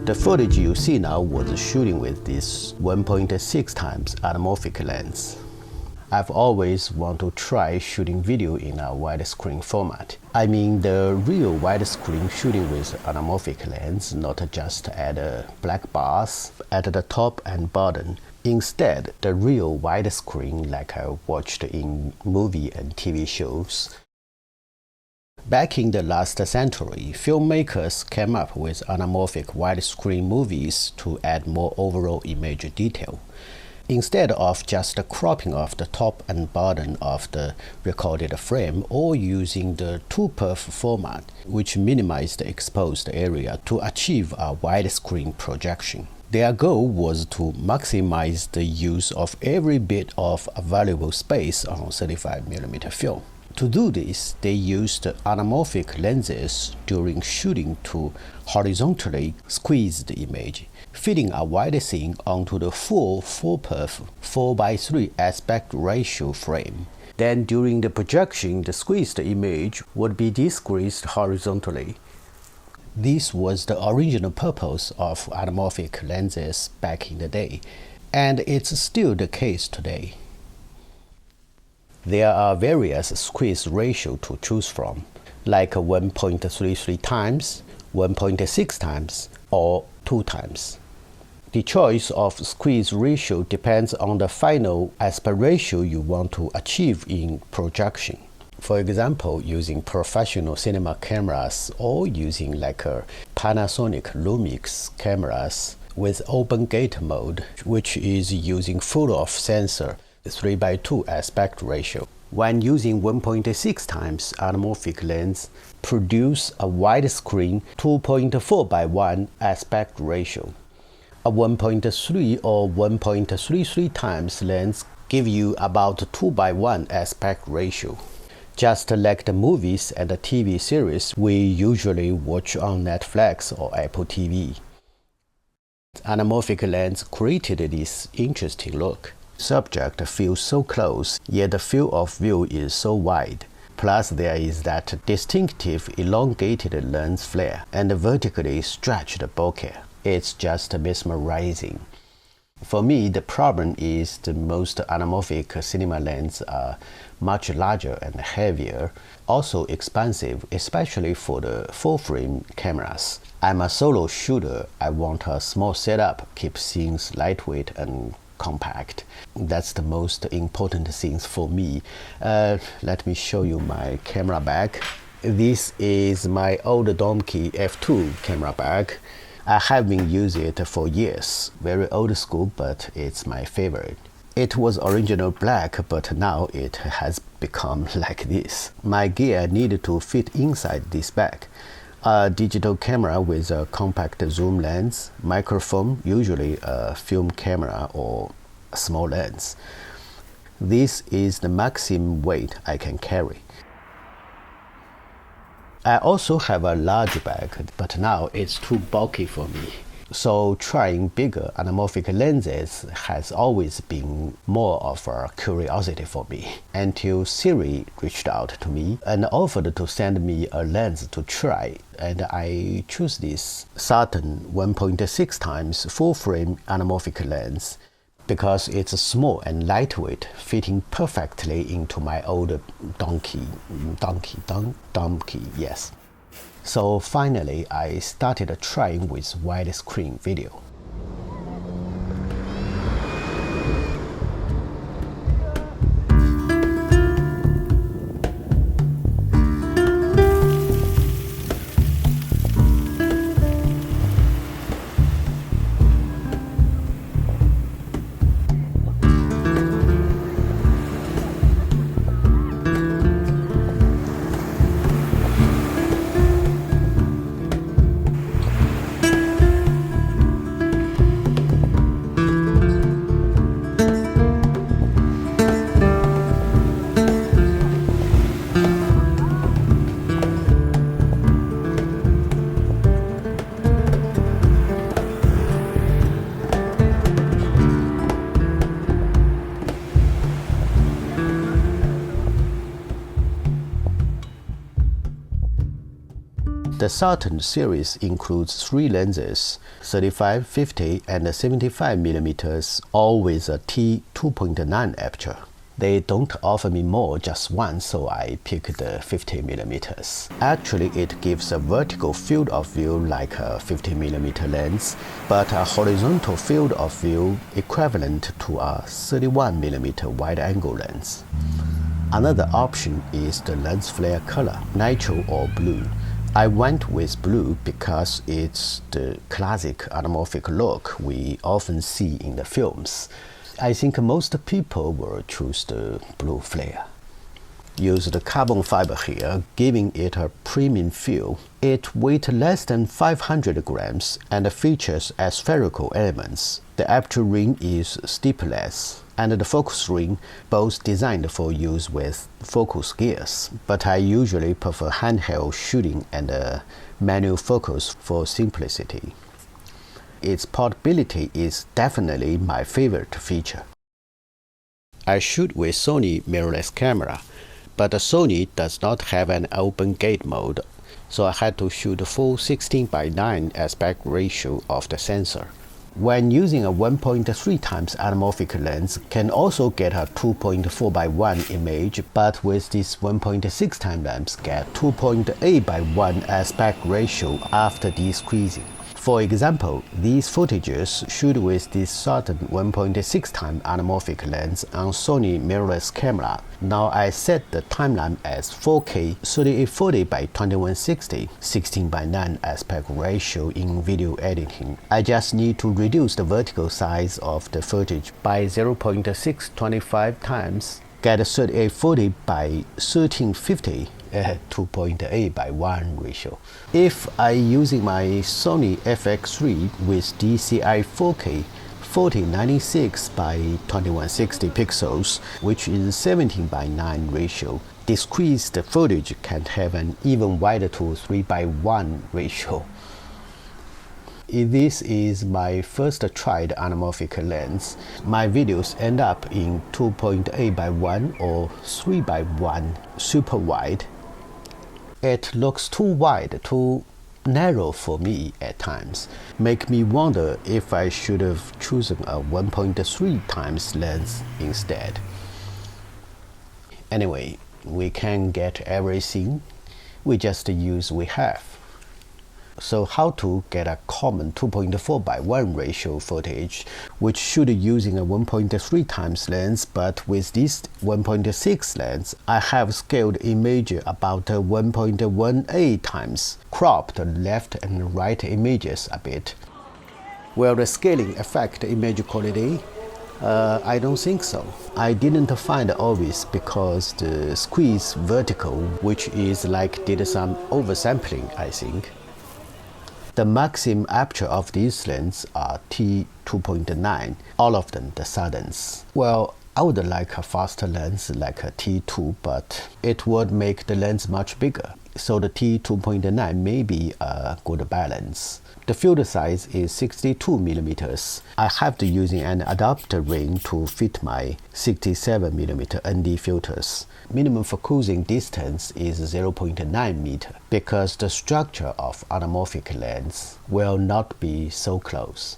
The footage you see now was shooting with this 1.6 times anamorphic lens. I've always wanted to try shooting video in a widescreen format. I mean the real widescreen shooting with anamorphic lens, not just at black bars at the top and bottom. Instead, the real widescreen like I watched in movie and TV shows. Back in the last century, filmmakers came up with anamorphic widescreen movies to add more overall image detail. Instead of just cropping off the top and bottom of the recorded frame or using the 2perf format, which minimized the exposed area to achieve a widescreen projection. Their goal was to maximize the use of every bit of available space on 35mm film. To do this, they used anamorphic lenses during shooting to horizontally squeeze the image, fitting a wide scene onto the full 4perf 4:3 aspect ratio frame. Then during the projection, the squeezed image would be de-squeezed horizontally. This was the original purpose of anamorphic lenses back in the day, and it's still the case today. There are various squeeze ratios to choose from, like 1.33 times, 1.6 times, or 2 times. The choice of squeeze ratio depends on the final aspect ratio you want to achieve in projection. For example, using professional cinema cameras or using like a Panasonic Lumix cameras with open gate mode, which is using full-off sensor 3:2 aspect ratio. When using 1.6 times anamorphic lens, produce a widescreen 2.4:1 aspect ratio. A 1.3 or 1.33 times lens give you about 2:1 aspect ratio. Just like the movies and the TV series we usually watch on Netflix or Apple TV. Anamorphic lens created this interesting look. Subject feels so close, yet the field of view is so wide. Plus there is that distinctive elongated lens flare and vertically stretched bokeh. It's just mesmerizing. For me, the problem is the most anamorphic cinema lenses are much larger and heavier, also expensive, especially for the full-frame cameras. I'm a solo shooter. I want a small setup, keep things lightweight and compact. That's the most important things for me. Let me show you my camera bag. This is my old Donkey F2 camera bag. I have been using it for years. Very old school, but it's my favorite. It was original black, but now it has become like this. My gear needed to fit inside this bag. A digital camera with a compact zoom lens, microphone, usually a film camera or a small lens. This is the maximum weight I can carry. I also have a large bag, but now it's too bulky for me. So trying bigger anamorphic lenses has always been more of a curiosity for me, until Sirui reached out to me and offered to send me a lens to try, and I chose this Saturn 1.6 times full-frame anamorphic lens because it's small and lightweight, fitting perfectly into my old Donkey, yes. So finally, I started trying with widescreen video. The Saturn series includes 3 lenses, 35, 50, and 75 mm, all with a t2.9 aperture. They don't offer me more, just one, so I picked the 50 mm. Actually, it gives a vertical field of view like a 50 mm lens, but a horizontal field of view equivalent to a 31 mm wide-angle lens. Another option is the lens flare color, nitro or blue. I went with blue because it's the classic anamorphic look we often see in the films. I think most people will choose the blue flare. Use the carbon fiber here, giving it a premium feel. It weighs less than 500 grams and features aspherical elements. The aperture ring is steepless, and the focus ring both designed for use with focus gears, but I usually prefer handheld shooting and manual focus for simplicity. Its portability is definitely my favorite feature. I shoot with Sony mirrorless camera, but Sony does not have an open gate mode, so I had to shoot a full 16:9 aspect ratio of the sensor. When using a 1.3 times anamorphic lens, can also get a 2.4:1 image, but with this 1.6 times lens get 2.8:1 aspect ratio after de-squeezing. For example, these footages shoot with this Saturn 1.6 times anamorphic lens on Sony mirrorless camera. Now I set the timeline as 4K 3840 by 2160, 16:9 aspect ratio in video editing. I just need to reduce the vertical size of the footage by 0.625 times, get 3840 by 1350. 2.8:1 ratio. If I using my Sony FX3 with DCI 4K 4096 by 2160 pixels, which is 17:9 ratio, the squeezed footage can have an even wider to 3:1 ratio. This is my first tried anamorphic lens. My videos end up in 2.8:1 or 3:1 super wide. It looks too wide, too narrow for me at times. Make me wonder if I should have chosen a 1.3 times lens instead. Anyway, we can't get everything. We just use what we have. So how to get a common 2.4:1 ratio footage, which should using a 1.3 times lens, but with this 1.6 lens, I have scaled image about 1.18 times, cropped left and right images a bit. Will the scaling affect image quality? I don't think so. I didn't find always because the squeeze vertical, which is like did some oversampling, I think. The maximum aperture of these lenses are t2.9, all of them the Saturns. Well, I would like a faster lens like a t2, but it would make the lens much bigger. So the t2.9 may be a good balance. The filter size is 62 mm. I have to using an adapter ring to fit my 67 mm ND filters. Minimum focusing distance is 0.9 meter because the structure of anamorphic lens will not be so close.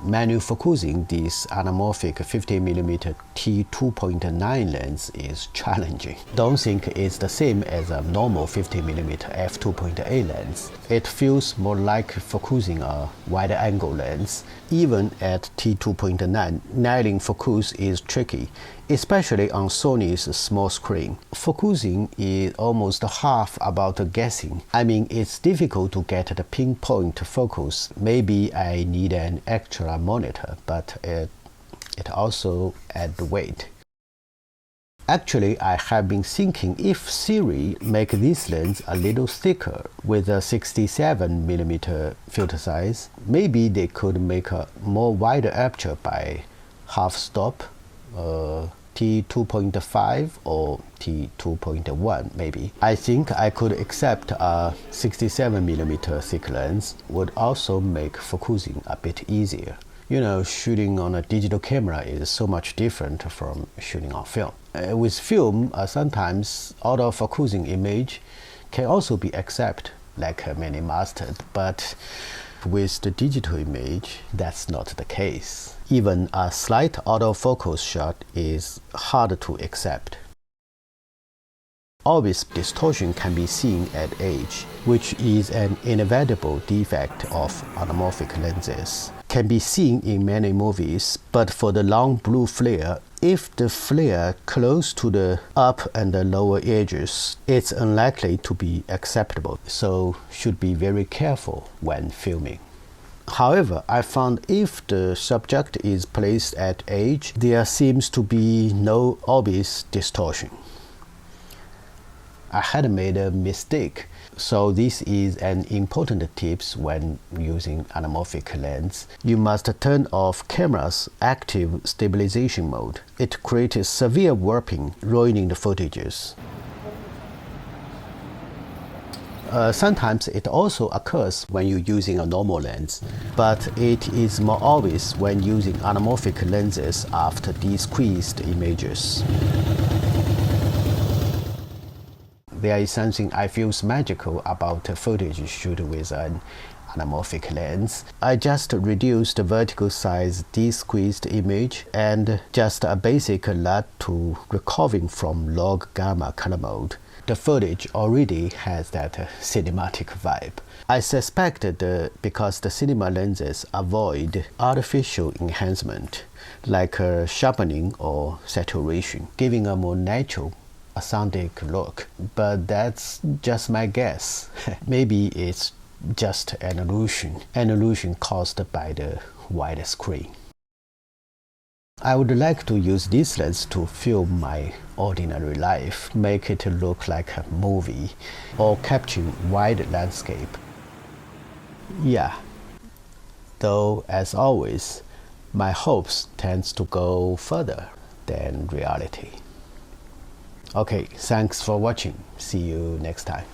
Manual focusing this anamorphic 50mm t2.9 lens is challenging. Don't think it's the same as a normal 50mm f2.8 lens. It feels more like focusing a wide-angle lens. Even at t2.9, nailing focus is tricky, especially on Sony's small screen. Focusing is almost half about guessing. I mean, it's difficult to get the pinpoint focus. Maybe I need an extra monitor, but it also adds weight. Actually, I have been thinking if Sirui make this lens a little thicker with a 67mm filter size, maybe they could make a more wider aperture by half stop, t2.5 or t2.1 maybe. I think I could accept a 67mm thick lens would also make focusing a bit easier. You know, shooting on a digital camera is so much different from shooting on film. With film, sometimes out-of-focusing image can also be accepted. like many mastered, but with the digital image, that's not the case. Even a slight autofocus shot is hard to accept. Orbis distortion can be seen at age, which is an inevitable defect of anamorphic lenses. Can be seen in many movies, but for the long blue flare, if the flare close to the up and the lower edges, it's unlikely to be acceptable, so should be very careful when filming. However, I found if the subject is placed at edge, there seems to be no obvious distortion. I had made a mistake, so this is an important tip when using anamorphic lens. You must turn off camera's active stabilization mode. It creates severe warping, ruining the footages. Sometimes it also occurs when you're using a normal lens, but it is more obvious when using anamorphic lenses after de-squeezed images. There is something I feel magical about footage shoot with an anamorphic lens. I just reduced the vertical size de-squeezed image and just a basic LUT to recovering from log gamma color mode. The footage already has that cinematic vibe. I suspect because the cinema lenses avoid artificial enhancement, like sharpening or saturation, giving a more natural authentic look, but that's just my guess. Maybe it's just an illusion caused by the wide screen. I would like to use this lens to film my ordinary life, make it look like a movie, or capture wide landscape. Yeah, though as always, my hopes tends to go further than reality. Okay, thanks for watching. See you next time.